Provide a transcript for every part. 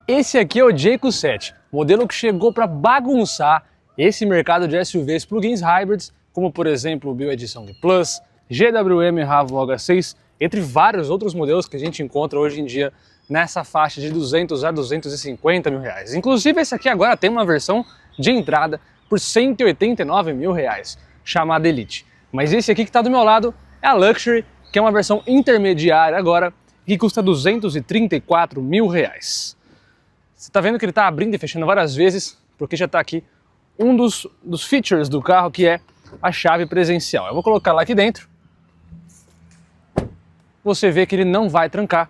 Esse aqui é o Jayco 7, modelo que chegou para bagunçar esse mercado de SUVs plug-ins hybrids, como por exemplo o BYD Song Plus, GWM Ravo H6, entre vários outros modelos que a gente encontra hoje em dia nessa faixa de 200 a 250 mil reais. Inclusive esse aqui agora tem uma versão de entrada por 189 mil reais, chamada Elite. Mas esse aqui que está do meu lado é a Luxury, que é uma versão intermediária agora, que custa 234 mil reais. Você está vendo que ele está abrindo e fechando várias vezes, porque já está aqui um dos features do carro, que é a chave presencial. Eu vou colocar lá aqui dentro. Você vê que ele não vai trancar.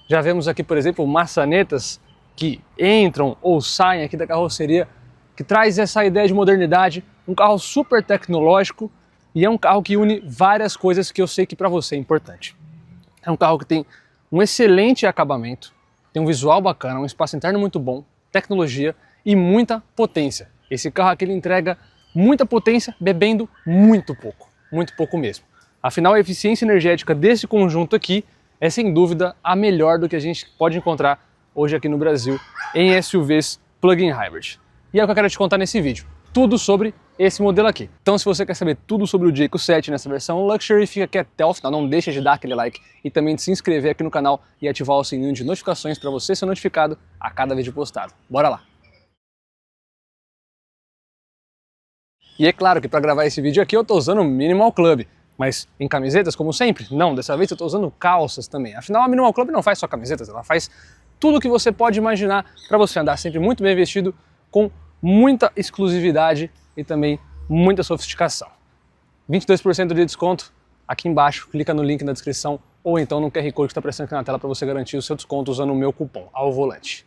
Já vemos aqui, por exemplo, maçanetas que entram ou saem aqui da carroceria, que traz essa ideia de modernidade, um carro super tecnológico e é um carro que une várias coisas que eu sei que para você é importante. É um carro que tem um excelente acabamento, tem um visual bacana, um espaço interno muito bom, tecnologia e muita potência. Esse carro aqui ele entrega muita potência bebendo muito pouco mesmo. Afinal, a eficiência energética desse conjunto aqui é sem dúvida a melhor do que a gente pode encontrar hoje aqui no Brasil em SUVs plug-in hybrid. E é o que eu quero te contar nesse vídeo, tudo sobre esse modelo aqui. Então se você quer saber tudo sobre o Jayco 7 nessa versão Luxury, fica aqui até o final, não deixa de dar aquele like e também de se inscrever aqui no canal e ativar o sininho de notificações para você ser notificado a cada vídeo postado. Bora lá! E é claro que para gravar esse vídeo aqui eu estou usando o Minimal Club, mas em camisetas como sempre? Não, dessa vez eu estou usando calças também. Afinal a Minimal Club não faz só camisetas, ela faz tudo o que você pode imaginar para você andar sempre muito bem vestido, com muita exclusividade e também muita sofisticação. 22% de desconto aqui embaixo, clica no link na descrição ou então no QR Code que está aparecendo aqui na tela para você garantir o seu desconto usando o meu cupom ao volante.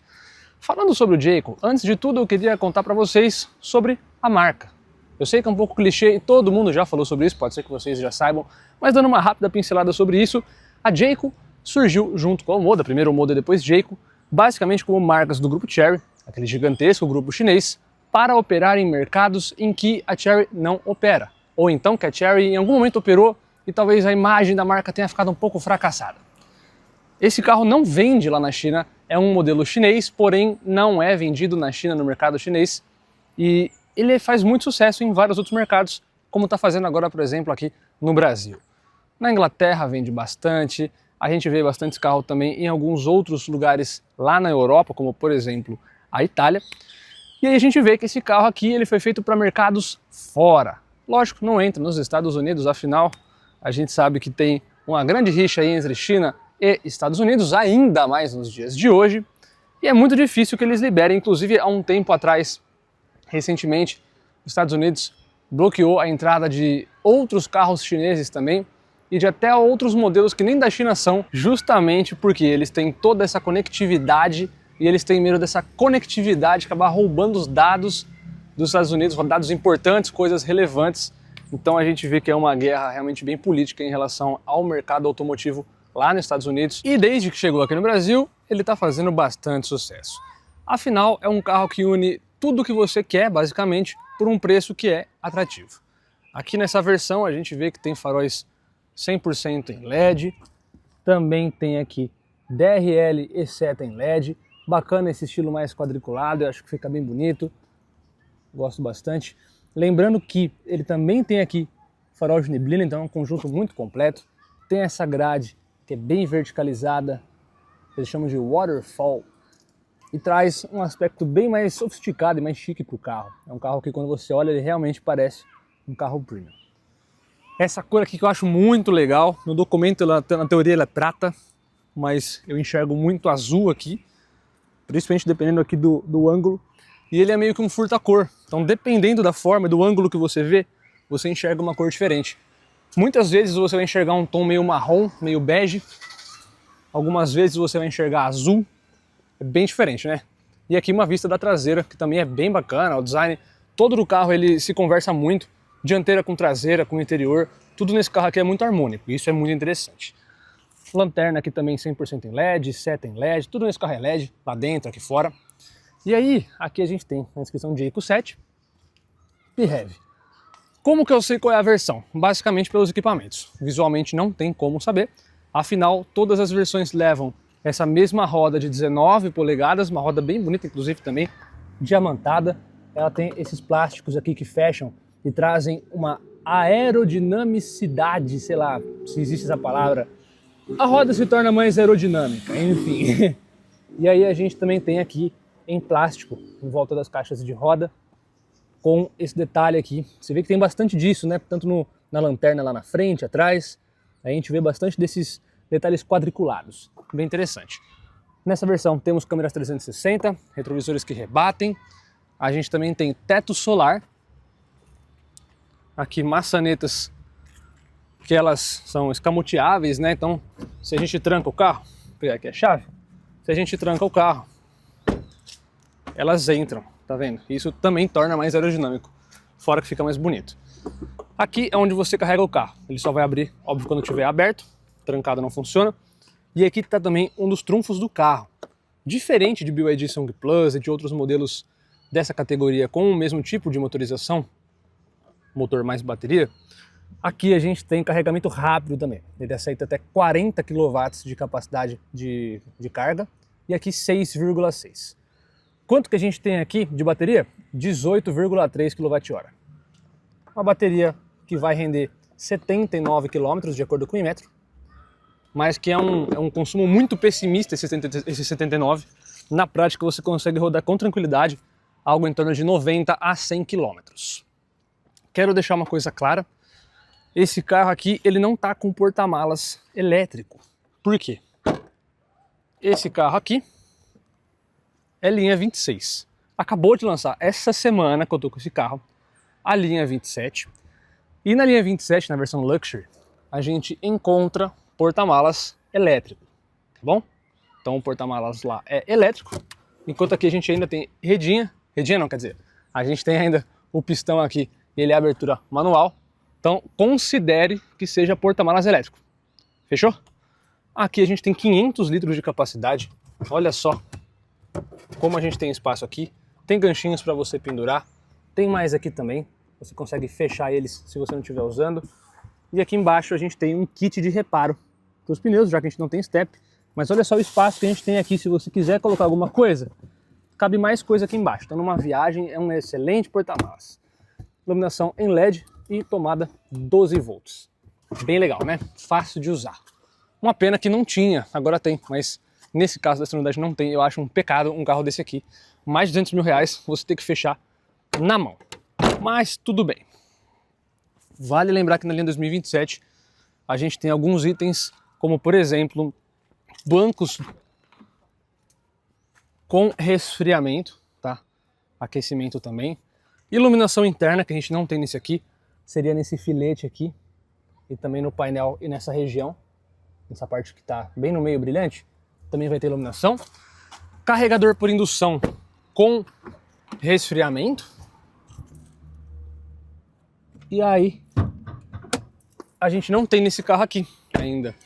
Falando sobre o Jayco, antes de tudo eu queria contar para vocês sobre a marca. Eu sei que é um pouco clichê e todo mundo já falou sobre isso, pode ser que vocês já saibam, mas dando uma rápida pincelada sobre isso, a Jayco surgiu junto com a Omoda, primeiro Omoda e depois Jayco, basicamente como marcas do grupo Chery, aquele gigantesco grupo chinês, para operar em mercados em que a Chery não opera, ou então que a Chery em algum momento operou e talvez a imagem da marca tenha ficado um pouco fracassada. Esse carro não vende lá na China, é um modelo chinês, porém não é vendido na China, no mercado chinês, e ele faz muito sucesso em vários outros mercados, como está fazendo agora, por exemplo, aqui no Brasil. Na Inglaterra vende bastante, a gente vê bastante carro também em alguns outros lugares lá na Europa, como por exemplo a Itália. E aí a gente vê que esse carro aqui ele foi feito para mercados fora. Lógico, não entra nos Estados Unidos, afinal a gente sabe que tem uma grande rixa aí entre China e Estados Unidos, ainda mais nos dias de hoje. E é muito difícil que eles liberem, inclusive há um tempo atrás, recentemente, os Estados Unidos bloqueou a entrada de outros carros chineses também e de até outros modelos que nem da China são, justamente porque eles têm toda essa conectividade e eles têm medo dessa conectividade acabar roubando os dados dos Estados Unidos, dados importantes, coisas relevantes. Então a gente vê que é uma guerra realmente bem política em relação ao mercado automotivo lá nos Estados Unidos. E desde que chegou aqui no Brasil, ele está fazendo bastante sucesso. Afinal, é um carro que une tudo o que você quer, basicamente, por um preço que é atrativo. Aqui nessa versão a gente vê que tem faróis 100% em LED, também tem aqui DRL e seta em LED, bacana esse estilo mais quadriculado, eu acho que fica bem bonito, gosto bastante. Lembrando que ele também tem aqui farol de neblina, então é um conjunto muito completo. Tem essa grade que é bem verticalizada, eles chamam de waterfall, e traz um aspecto bem mais sofisticado e mais chique para o carro. É um carro que quando você olha ele realmente parece um carro premium. Essa cor aqui que eu acho muito legal, no documento na teoria ela é prata, mas eu enxergo muito azul aqui, principalmente dependendo aqui do ângulo, e ele é meio que um furta-cor, então dependendo da forma e do ângulo que você vê, você enxerga uma cor diferente. Muitas vezes você vai enxergar um tom meio marrom, meio bege, algumas vezes você vai enxergar azul, é bem diferente, né? E aqui uma vista da traseira, que também é bem bacana, o design todo do carro ele se conversa muito, dianteira com traseira, com interior, tudo nesse carro aqui é muito harmônico, isso é muito interessante. Lanterna aqui também 100% em LED, seta em LED, tudo nesse carro é LED, lá dentro, aqui fora. E aí, aqui a gente tem a inscrição de Jayco 7 e Heavy. Como que eu sei qual é a versão? Basicamente pelos equipamentos. Visualmente não tem como saber, afinal todas as versões levam essa mesma roda de 19 polegadas, uma roda bem bonita, inclusive também diamantada. Ela tem esses plásticos aqui que fecham e trazem uma aerodinamicidade, sei lá se existe essa palavra. A roda se torna mais aerodinâmica, enfim. E aí a gente também tem aqui em plástico, em volta das caixas de roda, com esse detalhe aqui. Você vê que tem bastante disso, né? Tanto na lanterna lá na frente, atrás, a gente vê bastante desses detalhes quadriculados. Bem interessante. Nessa versão temos câmeras 360, retrovisores que rebatem. A gente também tem teto solar. Aqui maçanetas que elas são escamoteáveis, né? Então, se a gente tranca o carro, vou pegar aqui a chave. Se a gente tranca o carro, elas entram, tá vendo? Isso também torna mais aerodinâmico, fora que fica mais bonito. Aqui é onde você carrega o carro. Ele só vai abrir, óbvio, quando estiver aberto. Trancado não funciona. E aqui está também um dos trunfos do carro. Diferente de BYD Song Plus e de outros modelos dessa categoria com o mesmo tipo de motorização, motor mais bateria, aqui a gente tem carregamento rápido também. Ele aceita até 40 kW de capacidade de carga e aqui 6,6. Quanto que a gente tem aqui de bateria? 18,3 kWh. Uma bateria que vai render 79 km de acordo com o Inmetro, mas que é um consumo muito pessimista esse 79. Na prática você consegue rodar com tranquilidade algo em torno de 90 a 100 km. Quero deixar uma coisa clara, esse carro aqui ele não está com porta-malas elétrico. Por quê? Esse carro aqui é linha 26. Acabou de lançar essa semana que eu tô com esse carro, a linha 27. E na linha 27, na versão Luxury, a gente encontra porta-malas elétrico, tá bom? Então o porta-malas lá é elétrico, enquanto aqui a gente ainda tem redinha não, quer dizer, a gente tem ainda o pistão aqui, ele é abertura manual, então considere que seja porta-malas elétrico, fechou? Aqui a gente tem 500 litros de capacidade, olha só como a gente tem espaço aqui, tem ganchinhos para você pendurar, tem mais aqui também, você consegue fechar eles se você não estiver usando, e aqui embaixo a gente tem um kit de reparo para os pneus, já que a gente não tem step, mas olha só o espaço que a gente tem aqui, se você quiser colocar alguma coisa, cabe mais coisa aqui embaixo, então numa viagem é um excelente porta-malas. Iluminação em LED e tomada 12 volts. Bem legal, né? Fácil de usar. Uma pena que não tinha, agora tem, mas nesse caso dessa unidade não tem. Eu acho um pecado um carro desse aqui, mais de 200 mil reais, você ter que fechar na mão. Mas tudo bem. Vale lembrar que na linha 2027 a gente tem alguns itens, como por exemplo, bancos com resfriamento, tá? Aquecimento também. Iluminação interna, que a gente não tem nesse aqui, seria nesse filete aqui, e também no painel e nessa região, nessa parte que está bem no meio brilhante, também vai ter iluminação. Carregador por indução com resfriamento. E aí, a gente não tem nesse carro aqui ainda.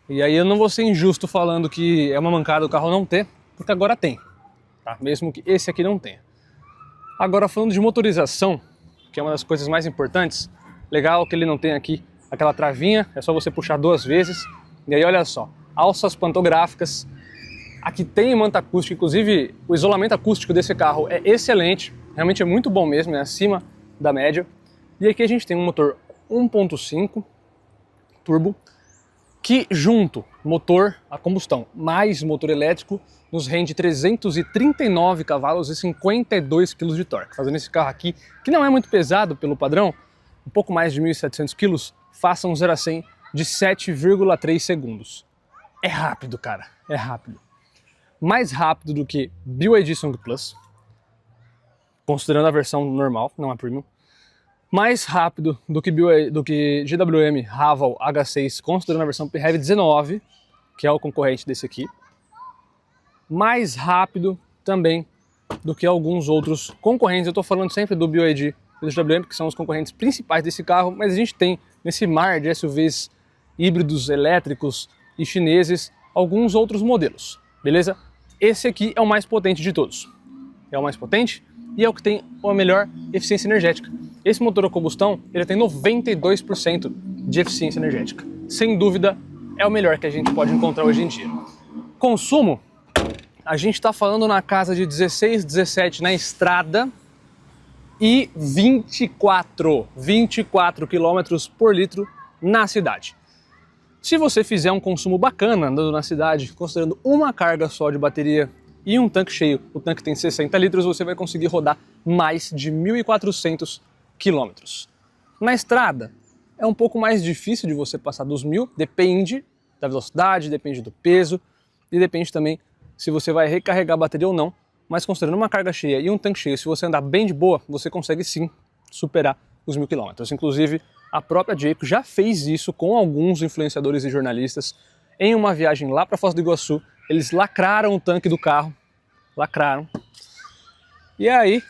E aí eu não vou ser injusto falando que é uma mancada o carro não ter, porque agora tem, tá? Mesmo que esse aqui não tenha. Agora falando de motorização, que é uma das coisas mais importantes, legal que ele não tem aqui aquela travinha, é só você puxar 2 vezes. E aí olha só, alças pantográficas, aqui tem manta acústica, inclusive o isolamento acústico desse carro é excelente, realmente é muito bom mesmo, é acima da média. E aqui a gente tem um motor 1.5 turbo, que junto motor a combustão mais motor elétrico nos rende 339 cavalos e 52 kg de torque. Fazendo esse carro aqui, que não é muito pesado pelo padrão, um pouco mais de 1.700 kg, faça um 0 a 100 de 7,3 segundos. É rápido, cara, é rápido. Mais rápido do que BYD Song Plus, considerando a versão normal, não a Premium. Mais rápido do que GWM Haval H6, considerando a versão PHEV 19, que é o concorrente desse aqui. Mais rápido também do que alguns outros concorrentes. Eu estou falando sempre do BYD e do GWM, que são os concorrentes principais desse carro, mas a gente tem nesse mar de SUVs híbridos, elétricos e chineses, alguns outros modelos, beleza? Esse aqui é o mais potente de todos. É o mais potente e é o que tem a melhor eficiência energética. Esse motor a combustão, ele tem 92% de eficiência energética. Sem dúvida, é o melhor que a gente pode encontrar hoje em dia. Consumo, a gente está falando na casa de 16, 17 na estrada e 24 km por litro na cidade. Se você fizer um consumo bacana andando na cidade, considerando uma carga só de bateria e um tanque cheio, o tanque tem 60 litros, você vai conseguir rodar mais de 1.400 quilômetros. Na estrada, é um pouco mais difícil de você passar dos 1.000, depende da velocidade, depende do peso e depende também se você vai recarregar a bateria ou não, mas considerando uma carga cheia e um tanque cheio, se você andar bem de boa, você consegue sim superar os 1.000 quilômetros. Inclusive, a própria Jayco já fez isso com alguns influenciadores e jornalistas em uma viagem lá para Foz do Iguaçu. Eles lacraram o tanque do carro, lacraram, e aí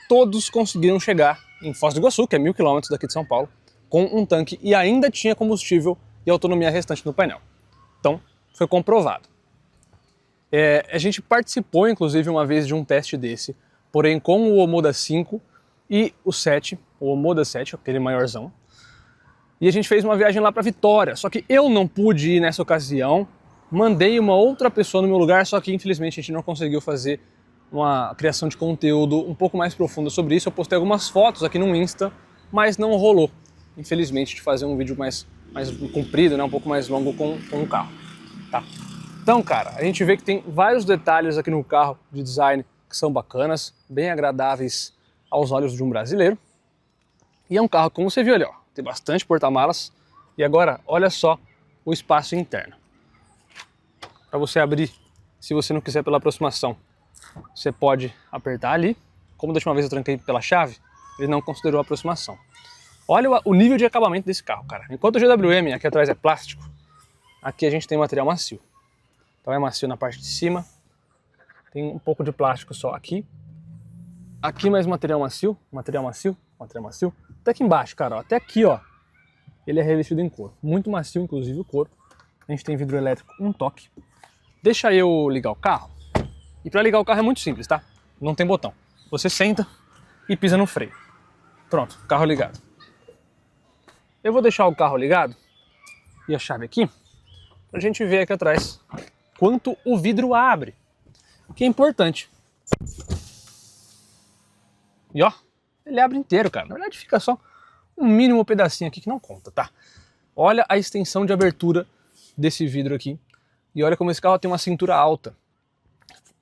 todos conseguiram chegar em Foz do Iguaçu, que é 1.000 quilômetros daqui de São Paulo, com um tanque e ainda tinha combustível e autonomia restante no painel. Então, foi comprovado. A gente participou, inclusive, uma vez de um teste desse, porém com o Omoda 5 e o 7, o Omoda 7, aquele maiorzão, e a gente fez uma viagem lá para Vitória, só que eu não pude ir nessa ocasião, mandei uma outra pessoa no meu lugar, só que infelizmente a gente não conseguiu fazer uma criação de conteúdo um pouco mais profunda sobre isso. Eu postei algumas fotos aqui no Insta, mas não rolou, infelizmente, de fazer um vídeo mais comprido, né, um pouco mais longo com o carro. Tá. Então, cara, a gente vê que tem vários detalhes aqui no carro de design que são bacanas, bem agradáveis aos olhos de um brasileiro. E é um carro, como você viu ali, ó, tem bastante porta-malas. E agora, olha só o espaço interno. Para você abrir, se você não quiser pela aproximação, você pode apertar ali. Como da última vez eu tranquei pela chave, ele não considerou a aproximação. Olha o nível de acabamento desse carro, cara. Enquanto o GWM aqui atrás é plástico, aqui a gente tem material macio. Então é macio na parte de cima, tem um pouco de plástico só aqui. Aqui mais material macio, material macio. Até aqui embaixo, cara, ó, até aqui, ó, ele é revestido em couro. Muito macio, inclusive, o couro. A gente tem vidro elétrico, um toque. Deixa eu ligar o carro. E para ligar o carro é muito simples, tá? Não tem botão. Você senta e pisa no freio. Pronto, carro ligado. Eu vou deixar o carro ligado e a chave aqui, pra gente ver aqui atrás quanto o vidro abre, que é importante. E ó, ele abre inteiro, cara. Na verdade fica só um mínimo pedacinho aqui que não conta, tá? Olha a extensão de abertura desse vidro aqui. E olha como esse carro tem uma cintura alta.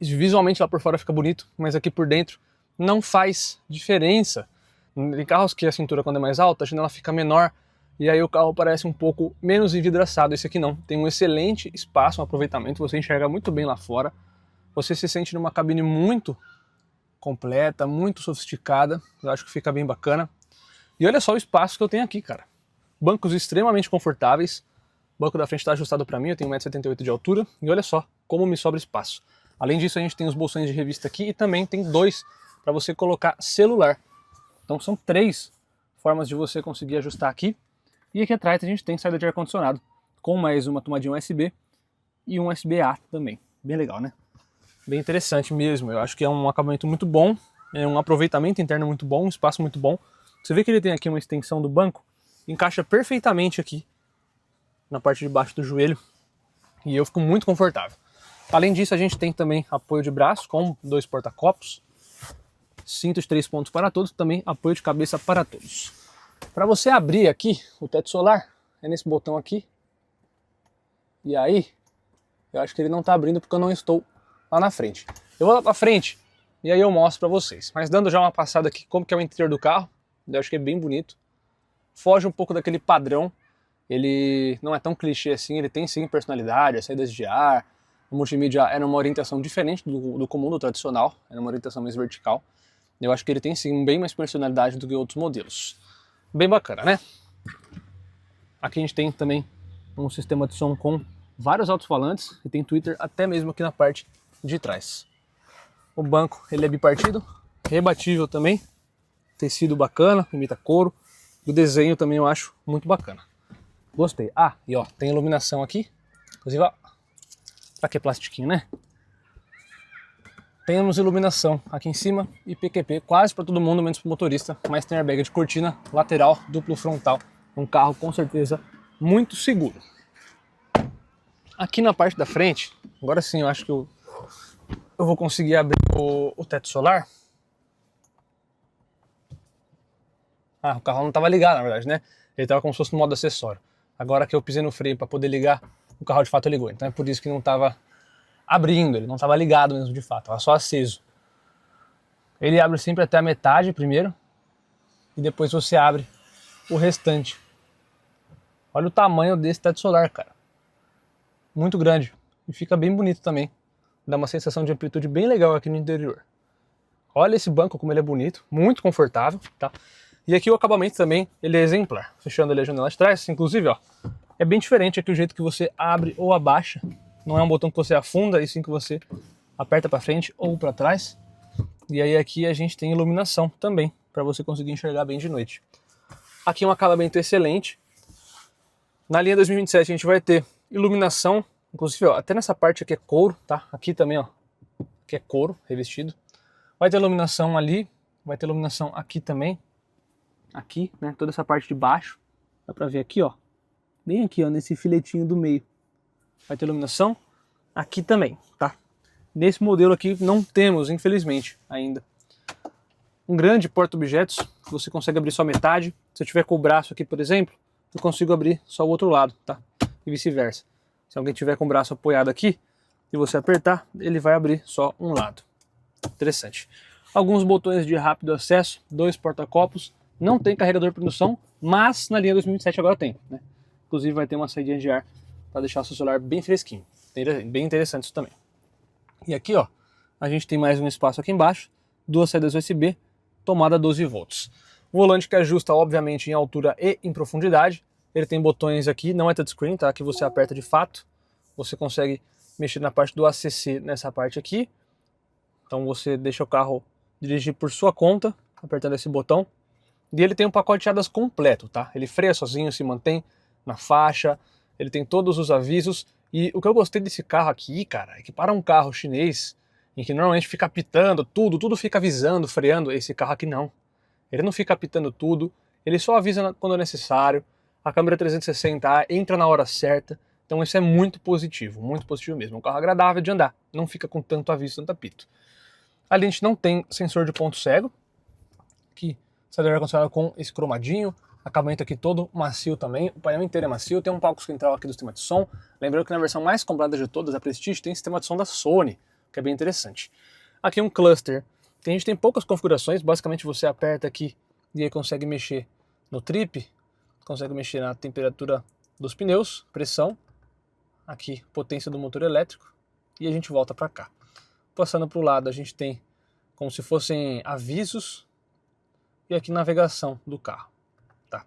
Visualmente lá por fora fica bonito, mas aqui por dentro não faz diferença. Em carros que a cintura quando é mais alta, a janela fica menor e aí o carro parece um pouco menos envidraçado. Esse aqui não, tem um excelente espaço, um aproveitamento, você enxerga muito bem lá fora. Você se sente numa cabine muito completa, muito sofisticada, eu acho que fica bem bacana. E olha só o espaço que eu tenho aqui, cara. Bancos extremamente confortáveis, o banco da frente está ajustado para mim, eu tenho 1,78 m de altura, e olha só como me sobra espaço. Além disso, a gente tem os bolsões de revista aqui e também tem dois para você colocar celular. Então são 3 formas de você conseguir ajustar aqui. E aqui atrás a gente tem saída de ar-condicionado, com mais uma tomadinha USB e um USB-A também. Bem legal, né? Bem interessante mesmo. Eu acho que é um acabamento muito bom, é um aproveitamento interno muito bom, um espaço muito bom. Você vê que ele tem aqui uma extensão do banco, encaixa perfeitamente aqui na parte de baixo do joelho e eu fico muito confortável. Além disso, a gente tem também apoio de braço com 2 porta-copos, cinto de 3 pontos para todos, também apoio de cabeça para todos. Para você abrir aqui o teto solar, é nesse botão aqui. E aí, eu acho que ele não está abrindo porque eu não estou lá na frente. Eu vou lá para frente e aí eu mostro para vocês. Mas dando já uma passada aqui como que é o interior do carro, eu acho que é bem bonito. Foge um pouco daquele padrão, ele não é tão clichê assim, ele tem sim personalidade, as saídas de ar. O multimídia é numa orientação diferente do comum, do tradicional, é numa orientação mais vertical. Eu acho que ele tem sim bem mais personalidade do que outros modelos. Bem bacana, né? Aqui a gente tem também um sistema de som com vários alto-falantes e tem tweeter até mesmo aqui na parte de trás. O banco ele é bipartido, rebatível também, tecido bacana, imita couro. O desenho também eu acho muito bacana. Gostei. Ah, e ó, tem iluminação aqui, inclusive ó, pra que plastiquinho, né? Temos iluminação aqui em cima e PQP quase para todo mundo, menos para o motorista, mas tem airbag de cortina lateral, duplo frontal, um carro com certeza muito seguro. Aqui na parte da frente, agora sim eu acho que eu vou conseguir abrir o teto solar. Ah, o carro não estava ligado, na verdade, né? Ele estava como se fosse no modo acessório. Agora que eu pisei no freio para poder ligar, o carro de fato ligou. Então é por isso que não estava abrindo, ele não estava ligado mesmo de fato, estava só aceso. Ele abre sempre até a metade primeiro e depois você abre o restante. Olha o tamanho desse teto solar, cara. Muito grande e fica bem bonito também. Dá uma sensação de amplitude bem legal aqui no interior. Olha esse banco como ele é bonito, muito confortável, tá? E aqui o acabamento também, ele é exemplar. Fechando ali a janela de trás, inclusive, ó, é bem diferente aqui o jeito que você abre ou abaixa. Não é um botão que você afunda, e sim que você aperta para frente ou para trás. E aí aqui a gente tem iluminação também, para você conseguir enxergar bem de noite. Aqui é um acabamento excelente. Na linha 2027 a gente vai ter iluminação, inclusive, ó, até nessa parte aqui é couro, tá? Aqui também, ó, que é couro revestido. Vai ter iluminação ali, vai ter iluminação aqui também. Aqui, né, toda essa parte de baixo. Dá pra ver aqui, ó, bem aqui, ó, nesse filetinho do meio. Vai ter iluminação aqui também, tá? Nesse modelo aqui não temos, infelizmente, ainda. Um grande porta-objetos, você consegue abrir só metade. Se eu tiver com o braço aqui, por exemplo, eu consigo abrir só o outro lado, tá? E vice-versa. Se alguém tiver com o braço apoiado aqui e você apertar, ele vai abrir só um lado. Interessante. Alguns botões de rápido acesso, 2 porta-copos. Não tem carregador por indução, mas na linha 2027 agora tem, né? Inclusive vai ter uma saída de ar para deixar o seu celular bem fresquinho. Bem interessante isso também. E aqui, ó, a gente tem mais um espaço aqui embaixo, 2 saídas USB, tomada 12 volts. O volante que ajusta, obviamente, em altura e em profundidade. Ele tem botões aqui, não é touchscreen, tá? Que você aperta de fato. Você consegue mexer na parte do ACC nessa parte aqui. Então você deixa o carro dirigir por sua conta, apertando esse botão. E ele tem um pacote de hadas completo, tá? Ele freia sozinho, se mantém na faixa, ele tem todos os avisos. E o que eu gostei desse carro aqui, cara, é que para um carro chinês, em que normalmente fica apitando tudo fica avisando, freando, esse carro aqui não. Ele não fica apitando tudo, ele só avisa quando é necessário, a câmera 360 entra na hora certa, então isso é muito positivo mesmo. É um carro agradável de andar, não fica com tanto aviso, tanto apito. Ali a gente não tem sensor de ponto cego, que sai do ar-condicionado com esse cromadinho, acabamento aqui todo macio também, o painel inteiro é macio, tem um palco central aqui do sistema de som, lembrando que na versão mais completa de todas, a Prestige, tem sistema de som da Sony, que é bem interessante. Aqui um cluster, a gente tem poucas configurações, basicamente você aperta aqui e aí consegue mexer no trip, consegue mexer na temperatura dos pneus, pressão, aqui potência do motor elétrico, e a gente volta para cá. Passando para o lado a gente tem como se fossem avisos, e aqui navegação do carro, tá?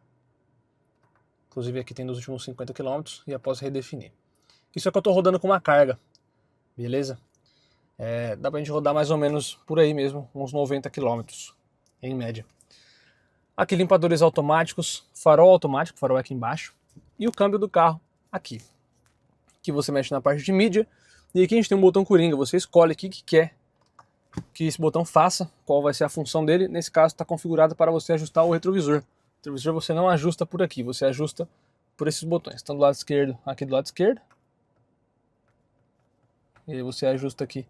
Inclusive aqui tem nos últimos 50 km e após redefinir. Isso é que eu estou rodando com uma carga, beleza? Dá pra gente rodar mais ou menos por aí mesmo, uns 90 km em média. Aqui limpadores automáticos, farol automático, farol aqui embaixo, e o câmbio do carro aqui. Que você mexe na parte de mídia, e aqui a gente tem um botão coringa, você escolhe o que quer que esse botão faça, qual vai ser a função dele. Nesse caso está configurado para você ajustar o retrovisor. O retrovisor você não ajusta por aqui, você ajusta por esses botões. Então do lado esquerdo, aqui do lado esquerdo. E aí você ajusta aqui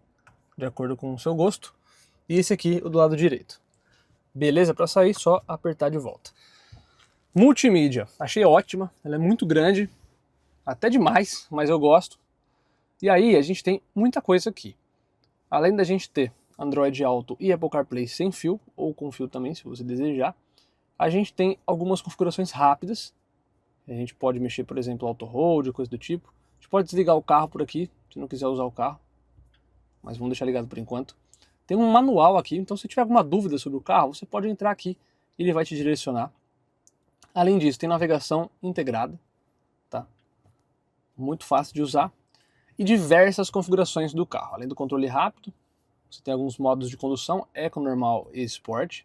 de acordo com o seu gosto. E esse aqui, o do lado direito. Beleza? Para sair, só apertar de volta. Multimídia, achei ótima, ela é muito grande, até demais, mas eu gosto. E aí a gente tem muita coisa aqui. Além da gente ter Android Auto e Apple CarPlay sem fio, ou com fio também, se você desejar, a gente tem algumas configurações rápidas. A gente pode mexer, por exemplo, Auto Hold, coisa do tipo. A gente pode desligar o carro por aqui, se não quiser usar o carro. Mas vamos deixar ligado por enquanto. Tem um manual aqui, então se tiver alguma dúvida sobre o carro, você pode entrar aqui e ele vai te direcionar. Além disso, tem navegação integrada, tá? Muito fácil de usar. E diversas configurações do carro. Além do controle rápido, você tem alguns modos de condução, Eco, Normal e Sport.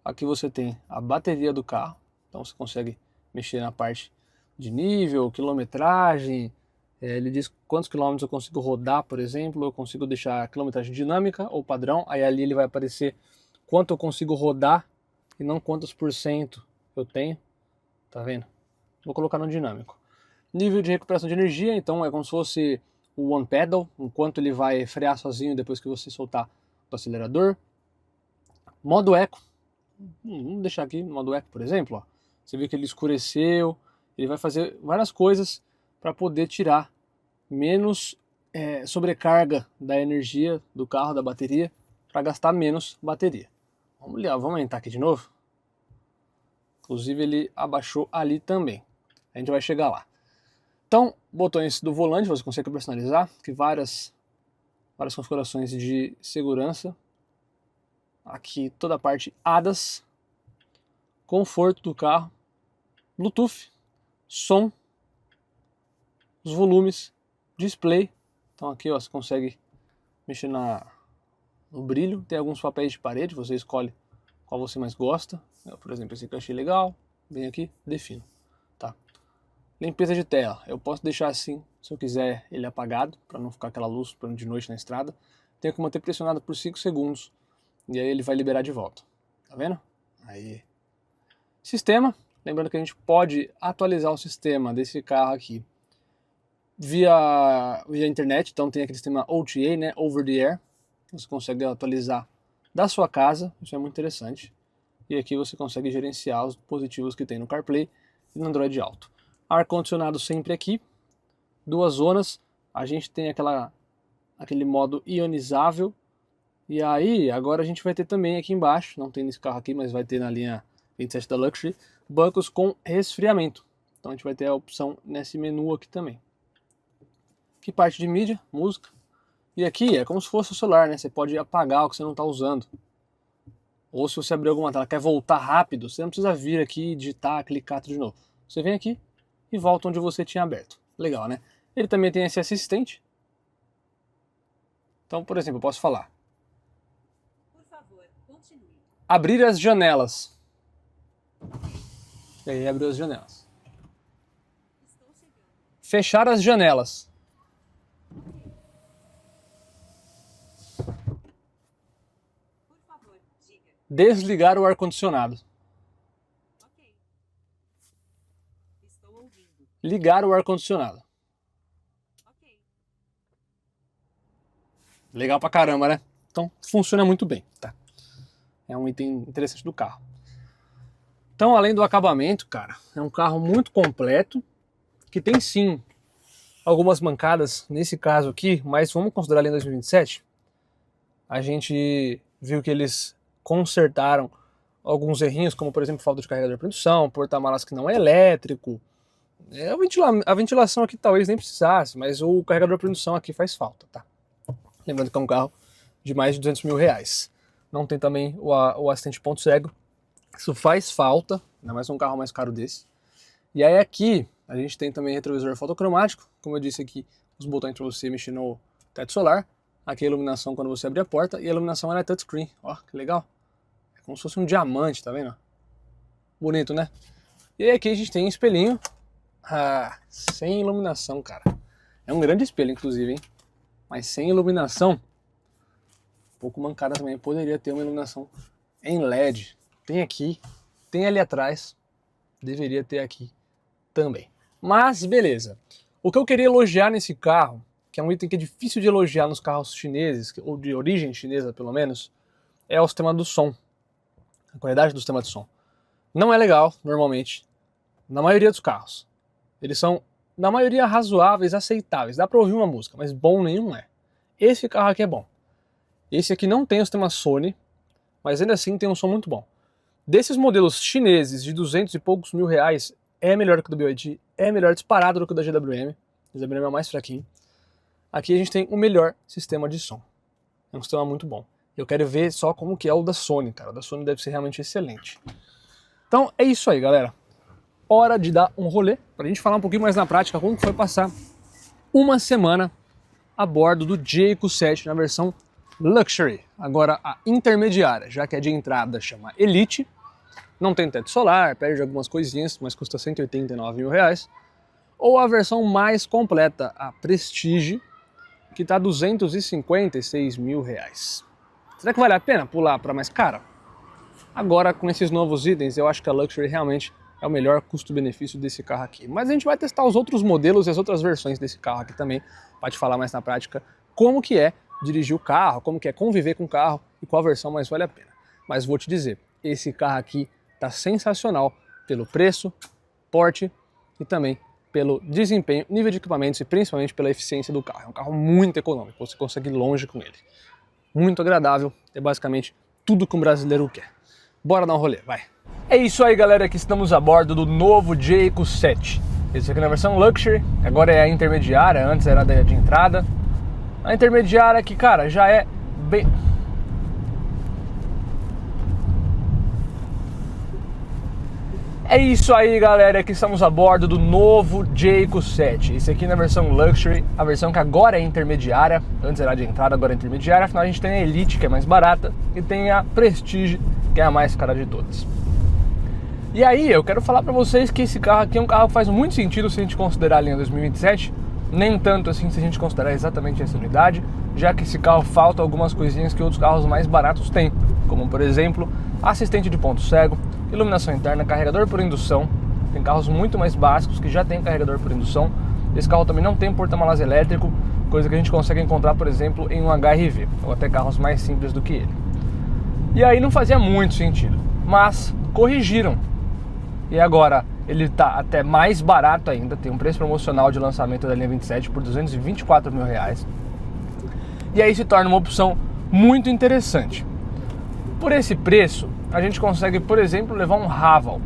Aqui você tem a bateria do carro, então você consegue mexer na parte de nível, quilometragem, ele diz quantos quilômetros eu consigo rodar, por exemplo, eu consigo deixar a quilometragem dinâmica ou padrão, aí ali ele vai aparecer quanto eu consigo rodar e não quantos por cento eu tenho, tá vendo? Vou colocar no dinâmico. Nível de recuperação de energia, então é como se fosse o One Pedal, enquanto ele vai frear sozinho depois que você soltar do acelerador. Modo Eco, vamos deixar aqui no modo Eco, por exemplo, ó. Você viu que ele escureceu, ele vai fazer várias coisas para poder tirar menos sobrecarga da energia do carro, da bateria, para gastar menos bateria. Vamos ligar, vamos aumentar aqui de novo. Inclusive ele abaixou ali também, a gente vai chegar lá. Então, botões do volante você consegue personalizar, que várias configurações de segurança. Aqui toda a parte ADAS, conforto do carro, Bluetooth, som, os volumes, display. Então aqui ó, você consegue mexer no brilho, tem alguns papéis de parede, você escolhe qual você mais gosta. Eu, por exemplo, esse aqui eu achei legal, vem aqui, defino. Tá. Limpeza de tela, eu posso deixar assim, se eu quiser ele apagado, para não ficar aquela luz de noite na estrada. Tenho que manter pressionado por 5 segundos. E aí ele vai liberar de volta. Tá vendo? Aí. Sistema. Lembrando que a gente pode atualizar o sistema desse carro aqui via internet. Então tem aquele sistema OTA, né? Over the Air. Você consegue atualizar da sua casa. Isso é muito interessante. E aqui você consegue gerenciar os dispositivos que tem no CarPlay e no Android Auto. Ar-condicionado sempre aqui. 2 zonas. A gente tem aquele modo ionizável. E aí, agora a gente vai ter também aqui embaixo, não tem nesse carro aqui, mas vai ter na linha 27 da Luxury, bancos com resfriamento. Então a gente vai ter a opção nesse menu aqui também. Aqui parte de mídia, música. E aqui é como se fosse o celular, né? Você pode apagar o que você não está usando. Ou se você abrir alguma tela, quer voltar rápido, você não precisa vir aqui, digitar, clicar tudo de novo. Você vem aqui e volta onde você tinha aberto. Legal, né? Ele também tem esse assistente. Então, por exemplo, eu posso falar: abrir as janelas. E aí abriu as janelas. Fechar as janelas. Por favor, diga. Desligar o ar-condicionado. Ok. Estou ouvindo. Ligar o ar-condicionado. Ok. Legal pra caramba, né? Então funciona muito bem, tá? É um item interessante do carro. Então, além do acabamento, cara, é um carro muito completo, que tem sim algumas mancadas nesse caso aqui, mas vamos considerar ali em 2027, a gente viu que eles consertaram alguns errinhos, como por exemplo falta de carregador de indução, porta-malas que não é elétrico, a ventilação aqui talvez nem precisasse, mas o carregador de indução aqui faz falta, tá? Lembrando que é um carro de mais de 200 mil reais. Não tem também o assistente ponto cego. Isso faz falta, ainda mais um carro mais caro desse. E aí aqui a gente tem também retrovisor fotocromático, como eu disse aqui, os botões para você mexer no teto solar. Aqui a iluminação quando você abrir a porta, e a iluminação é touchscreen. Ó, que legal. É como se fosse um diamante, tá vendo? Bonito, né? E aí aqui a gente tem um espelhinho. Ah, sem iluminação, cara. É um grande espelho, inclusive, hein? Mas sem iluminação, um pouco mancada também. Poderia ter uma iluminação em LED. Tem aqui, tem ali atrás. Deveria ter aqui também. Mas, beleza. O que eu queria elogiar nesse carro, que é um item que é difícil de elogiar nos carros chineses, ou de origem chinesa pelo menos, é o sistema do som. A qualidade do sistema de som. Não é legal, normalmente, na maioria dos carros. Eles são, na maioria, razoáveis, aceitáveis. Dá pra ouvir uma música, mas bom nenhum é. Esse carro aqui é bom. Esse aqui não tem o sistema Sony, mas ainda assim tem um som muito bom. Desses modelos chineses de 200 e poucos mil reais, é melhor que o do BYD, é melhor disparado do que o da GWM. O GWM é o mais fraquinho. Aqui a gente tem o melhor sistema de som. É um sistema muito bom. Eu quero ver só como que é o da Sony, cara. O da Sony deve ser realmente excelente. Então é isso aí, galera. Hora de dar um rolê, pra gente falar um pouquinho mais na prática como foi passar uma semana a bordo do J-EcoSet na versão Luxury. Agora a intermediária, já que a de entrada chama Elite, não tem teto solar, perde algumas coisinhas, mas custa 189 mil reais. Ou a versão mais completa, a Prestige, que está 256 mil reais. Será que vale a pena pular para mais cara? Agora, com esses novos itens, eu acho que a Luxury realmente é o melhor custo-benefício desse carro aqui. Mas a gente vai testar os outros modelos e as outras versões desse carro aqui também, para te falar mais na prática como que é dirigir o carro, como que é conviver com o carro e qual versão mais vale a pena. Mas vou te dizer, esse carro aqui tá sensacional pelo preço, porte e também pelo desempenho, nível de equipamentos e principalmente pela eficiência do carro. É um carro muito econômico, você consegue ir longe com ele. Muito agradável, é basicamente tudo que um brasileiro quer. Bora dar um rolê, vai! É isso aí, galera, que estamos a bordo do novo J-EcoSet. Esse aqui na versão Luxury, agora é a intermediária, antes era a de entrada. A intermediária que, cara, já é bem... É isso aí, galera, que estamos a bordo do novo J-EcoSet. Esse aqui na versão Luxury, a versão que agora é intermediária, antes era de entrada, agora é intermediária. Afinal a gente tem a Elite, que é mais barata, e tem a Prestige, que é a mais cara de todas. E aí, eu quero falar pra vocês que esse carro aqui é um carro que faz muito sentido se a gente considerar a linha 2027, nem tanto assim se a gente considerar exatamente essa unidade, já que esse carro falta algumas coisinhas que outros carros mais baratos têm, como por exemplo, assistente de ponto cego, iluminação interna, carregador por indução. Tem carros muito mais básicos que já tem carregador por indução. Esse carro também não tem porta-malas elétrico, coisa que a gente consegue encontrar, por exemplo, em um HR-V, ou até carros mais simples do que ele. E aí não fazia muito sentido, mas corrigiram. E agora ele está até mais barato ainda, tem um preço promocional de lançamento da linha 27 por R$224 mil. E aí se torna uma opção muito interessante. Por esse preço, a gente consegue, por exemplo, levar um Haval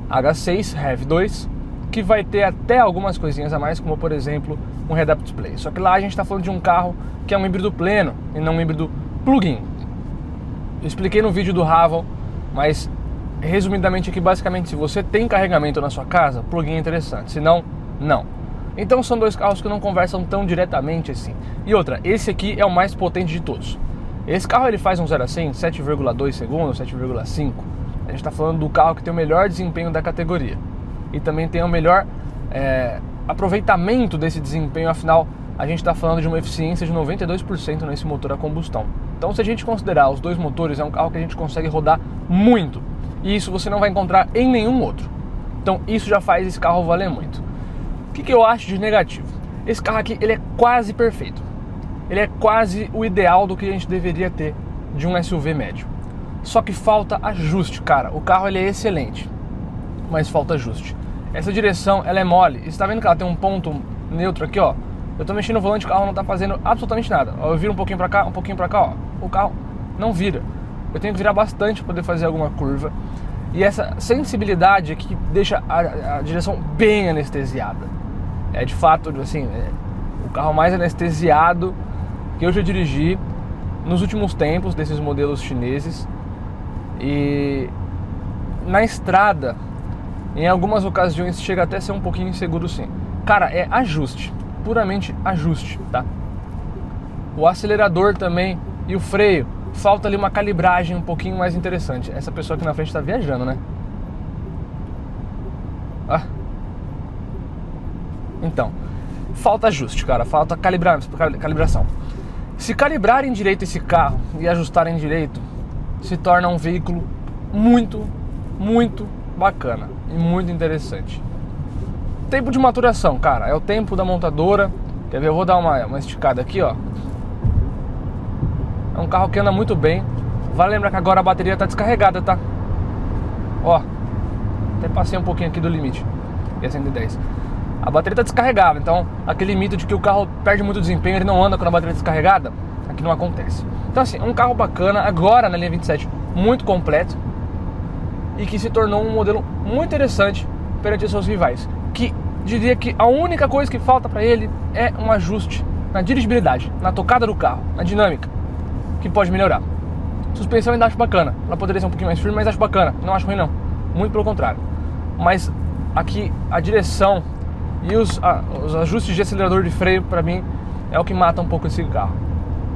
H6 REV2, que vai ter até algumas coisinhas a mais, como por exemplo um head-up display. Só que lá a gente está falando de um carro que é um híbrido pleno e não um híbrido plug-in. Eu expliquei no vídeo do Haval, mas resumidamente aqui, basicamente, se você tem carregamento na sua casa, plug-in é interessante, se não, não. Então são dois carros que não conversam tão diretamente assim. E outra, esse aqui é o mais potente de todos. Esse carro ele faz um 0 a 100 em 7,2 segundos, 7,5. A gente está falando do carro que tem o melhor desempenho da categoria. E também tem o melhor aproveitamento desse desempenho, afinal, a gente está falando de uma eficiência de 92% nesse motor a combustão. Então se a gente considerar os dois motores, é um carro que a gente consegue rodar muito. E isso você não vai encontrar em nenhum outro. Então isso já faz esse carro valer muito. O que eu acho de negativo? Esse carro aqui ele é quase perfeito. Ele é quase o ideal do que a gente deveria ter de um SUV médio. Só que falta ajuste, cara. O carro ele é excelente, mas falta ajuste. Essa direção ela é mole. E você tá vendo que ela tem um ponto neutro aqui, ó? Eu tô mexendo no volante, o carro não tá fazendo absolutamente nada. Eu viro um pouquinho pra cá, ó. O carro não vira. Eu tenho que virar bastante para poder fazer alguma curva. E essa sensibilidade aqui deixa a direção bem anestesiada. É de fato, assim, o carro mais anestesiado que eu já dirigi nos últimos tempos desses modelos chineses. E na estrada, em algumas ocasiões, chega até a ser um pouquinho inseguro sim. Cara, é ajuste, puramente ajuste, tá? O acelerador também e o freio, falta ali uma calibragem um pouquinho mais interessante. Essa pessoa aqui na frente tá viajando, né? Ah. Então, falta ajuste, cara, falta calibração. Se calibrarem direito esse carro e ajustarem direito, se torna um veículo muito, muito bacana e muito interessante. Tempo de maturação, cara, é o tempo da montadora. Quer ver? Eu vou dar uma esticada aqui, ó. É um carro que anda muito bem. Vale lembrar que agora a bateria tá descarregada, tá? Ó, até passei um pouquinho aqui do limite, que é 110. A bateria tá descarregada, então aquele mito de que o carro perde muito desempenho, ele não anda quando a bateria é descarregada, aqui não acontece. Então assim, um carro bacana, agora na linha 27, muito completo, e que se tornou um modelo muito interessante perante os seus rivais, que diria que a única coisa que falta para ele é um ajuste na dirigibilidade, na tocada do carro, na dinâmica, que pode melhorar. Suspensão ainda acho bacana, ela poderia ser um pouquinho mais firme, mas acho bacana, não acho ruim não, muito pelo contrário. Mas aqui a direção e os ajustes de acelerador de freio, para mim, é o que mata um pouco esse carro.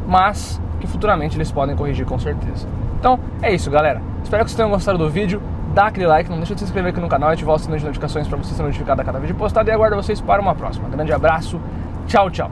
Mas que futuramente eles podem corrigir com certeza. Então é isso, galera. Espero que vocês tenham gostado do vídeo. Dá aquele like, não deixa de se inscrever aqui no canal e ativar o sininho de notificações para você ser notificado a cada vídeo postado. E aguardo vocês para uma próxima. Grande abraço, tchau, tchau.